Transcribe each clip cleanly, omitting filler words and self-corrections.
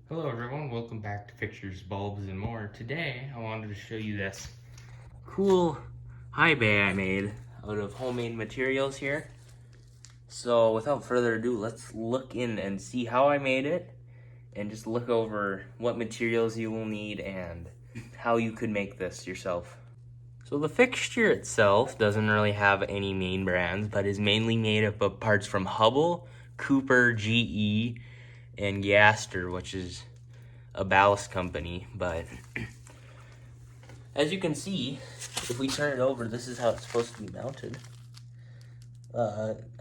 Hello everyone, welcome back to Fixtures, Bulbs, and More. Today, I wanted to show you this cool high bay I made out of homemade materials here. So without further ado, let's look in and see how I made it and just look over what materials you will need and how you could make this yourself. So the fixture itself doesn't really have any main brands, but is mainly made up of parts from Hubble, Cooper, GE, and Gaster, which is a ballast company. But as you can see, if we turn it over, this is how it's supposed to be mounted.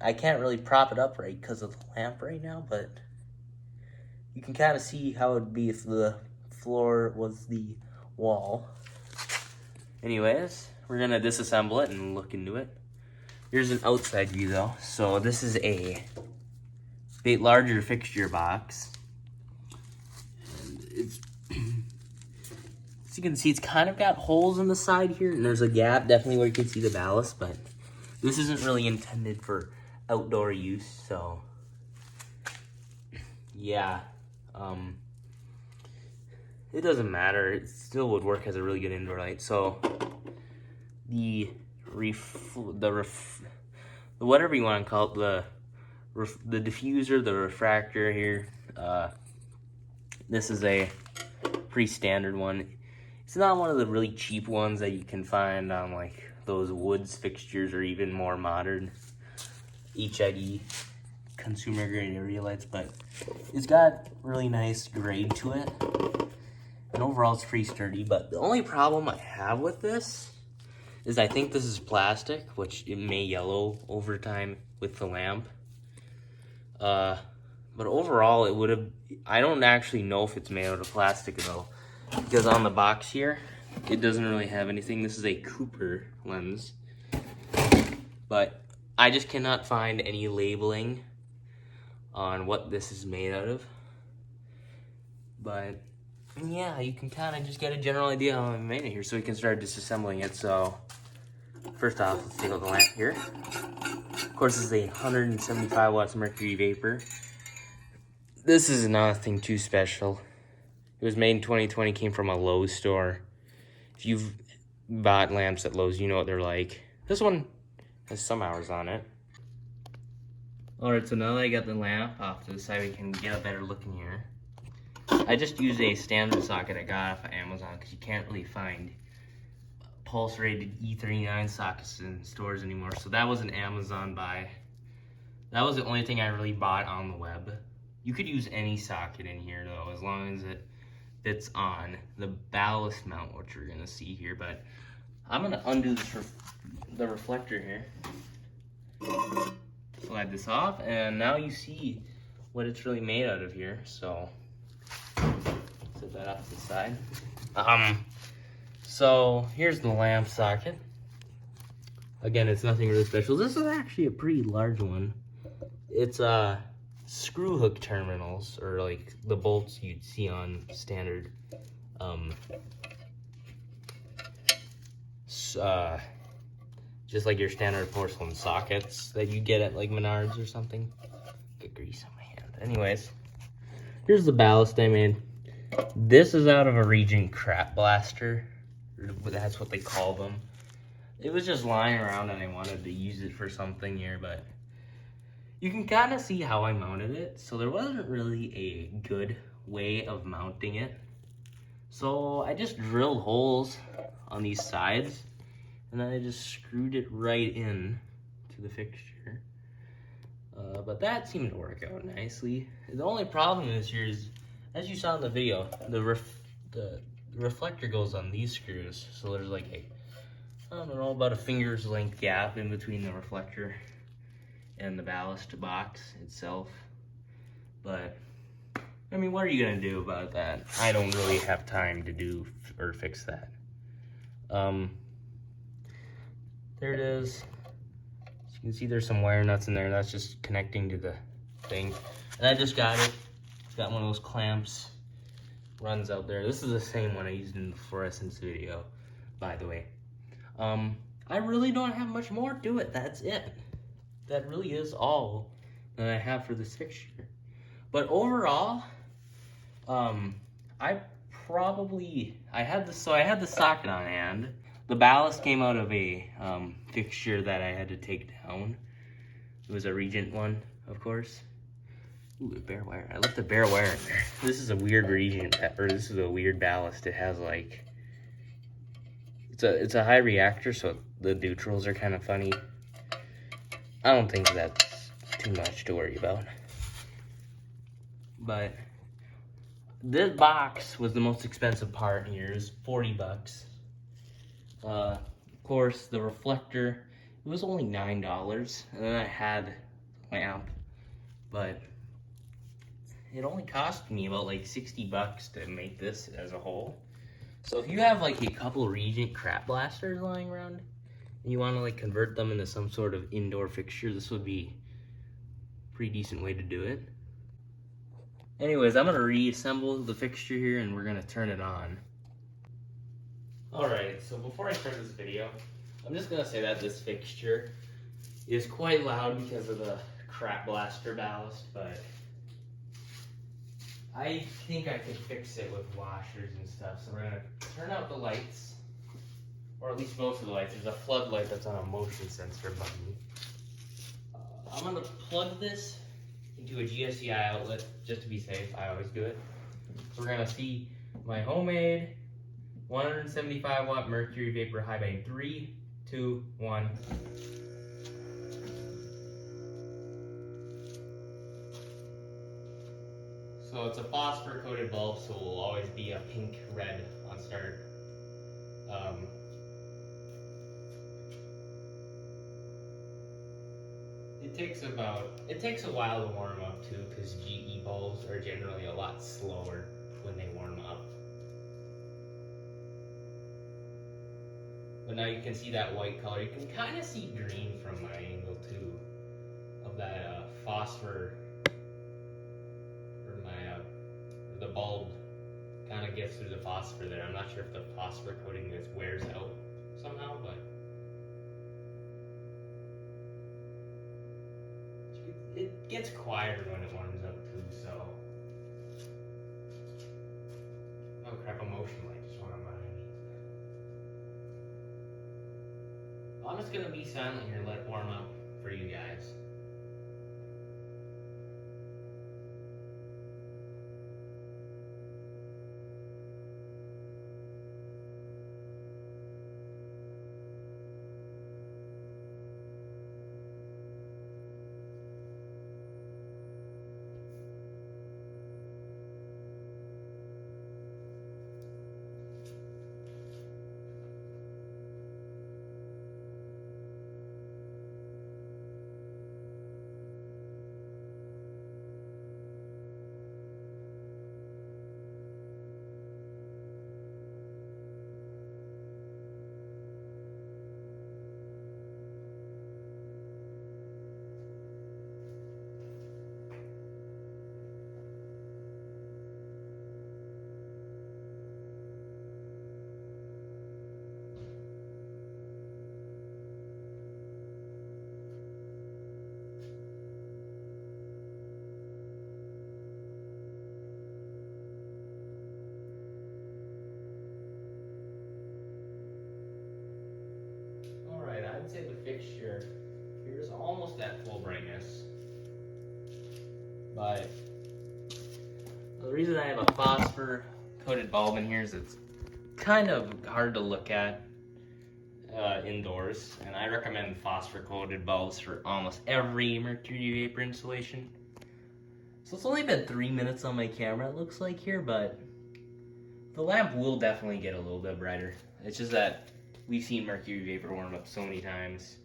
I can't really prop it up right because of the lamp right now, but you can kind of see how it would be if the floor was the wall. Anyways, we're gonna disassemble it and look into it. Here's an outside view though. So this is a bit larger fixture box. And it's, as you can see, it's kind of got holes in the side here, and there's a gap definitely where you can see the ballast, but this isn't really intended for outdoor use, so yeah. It doesn't matter. It still would work as a really good indoor light. So the whatever you want to call it, the diffuser, the refractor here. This is a pretty standard one. It's not one of the really cheap ones that you can find on like those woods fixtures or even more modern HID consumer grade area lights, but it's got really nice grade to it. And overall it's pretty sturdy, but the only problem I have with this is I think this is plastic, which it may yellow over time with the lamp. But overall it would have, I don't actually know if it's made out of plastic though, because on the box here, it doesn't really have anything. This is a Cooper lens, but I just cannot find any labeling on what this is made out of. But yeah, you can kind of just get a general idea how I made it here, so we can start disassembling it. So first off, let's take out the lamp here. Of course, this is a 175 watts Mercury vapor. This is nothing too special. It was made in 2020, came from a Lowe's store. If you've bought lamps at Lowe's, you know what they're like. This one has some hours on it. Alright, so now that I got the lamp off to the side, we can get a better look in here. I just used a standard socket I got off of Amazon because you can't really find pulse rated E39 sockets in stores anymore. So that was an Amazon buy. That was the only thing I really bought on the web. You could use any socket in here though, as long as it fits on the ballast mount, which we're gonna see here. But I'm gonna undo the reflector here. Slide this off, and now you see what it's really made out of here. So set that off to the side. So here's the lamp socket. Again, it's nothing really special. This is actually a pretty large one. It's screw hook terminals, or like the bolts you'd see on standard just like your standard porcelain sockets that you get at like Menards or something. Get grease on my hand. Anyways, here's the ballast I made. This is out of a Region Crap Blaster. That's what they call them. It was just lying around and I wanted to use it for something here, but you can kind of see how I mounted it. So there wasn't really a good way of mounting it. So I just drilled holes on these sides, and then I just screwed it right in to the fixture. But that seemed to work out nicely. The only problem is here is, as you saw in the video, the reflector goes on these screws. So there's like a, I don't know, about a finger's length gap in between the reflector and the ballast box itself. But I mean, what are you gonna do about that? I don't really have time to do or fix that. There it is. As you can see, there's some wire nuts in there. That's just connecting to the thing. And I just got it. It's got one of those clamps. Runs out there. This is the same one I used in the fluorescence video, by the way. I really don't have much more to it. That's it. That really is all that I have for this fixture. But overall, I had the socket on hand. The ballast came out of a fixture that I had to take down. It was a Regent one, of course. Ooh, a bare wire. I left the bare wire in there. This is a weird Regent, or this is a weird ballast. It has like, it's a high reactor, so the neutrals are kind of funny. I don't think that's too much to worry about. But this box was the most expensive part here. It was 40 bucks. Of course, the reflector, it was only $9. And then I had lamp, but it only cost me about like 60 bucks to make this as a whole. So if you have like a couple Regent crap blasters lying around and you want to like convert them into some sort of indoor fixture, this would be a pretty decent way to do it. Anyways, I'm gonna reassemble the fixture here and we're gonna turn it on. Alright, so before I start this video, I'm just gonna say that this fixture is quite loud because of the crap blaster ballast, but I think I can fix it with washers and stuff. So we're gonna turn out the lights, or at least most of the lights. There's a floodlight that's on a motion sensor button. I'm gonna plug this into a GSCI outlet just to be safe. I always do it. So we're gonna see my homemade 175 watt Mercury vapor high bay. 3, 2, 1. So it's a phosphor coated bulb, so it will always be a pink red on start. It takes a while to warm up too, because GE bulbs are generally a lot slower when they warm up. But now you can see that white color. You can kind of see green from my angle too, of that phosphor, or the bulb kind of gets through the phosphor there. I'm not sure if the phosphor coating just wears out somehow, but it gets quieter when it warms up too, so. Oh crap, a motion light just went on behind me. I'm just gonna be silent here and let it warm up for you guys. I'd say the fixture here is almost at full brightness, but the reason I have a phosphor coated bulb in here is it's kind of hard to look at indoors, and I recommend phosphor coated bulbs for almost every mercury vapor installation. So it's only been 3 minutes on my camera, it looks like here, but the lamp will definitely get a little bit brighter. It's just that we've seen mercury vapor warm up so many times.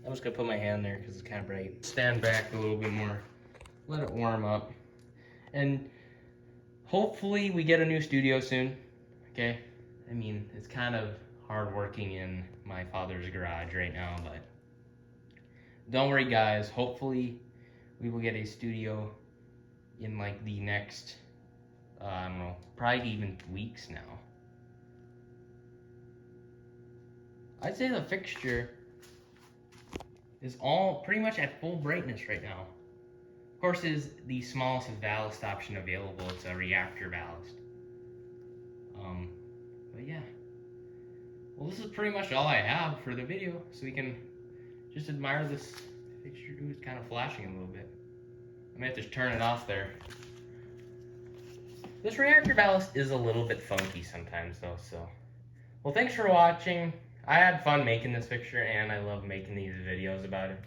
I'm just gonna put my hand there because it's kind of bright. Stand back a little bit more, let it warm up, and hopefully we get a new studio soon, okay? I mean, it's kind of hard working in my father's garage right now, but don't worry guys, hopefully we will get a studio in like the next, I don't know, probably even weeks now. I'd say the fixture is all pretty much at full brightness right now. Of course, it is the smallest ballast option available. It's a reactor ballast. But yeah. Well, this is pretty much all I have for the video, so we can just admire this fixture. Ooh, it's kind of flashing a little bit. I may have to turn it off there. This reactor ballast is a little bit funky sometimes though, so. Well, thanks for watching. I had fun making this picture, and I love making these videos about it.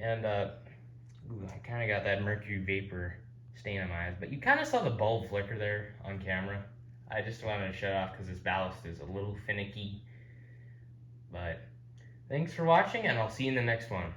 And, ooh, I kind of got that mercury vapor stain on my eyes, but you kind of saw the bulb flicker there on camera. I just wanted to shut off because this ballast is a little finicky. But thanks for watching, and I'll see you in the next one.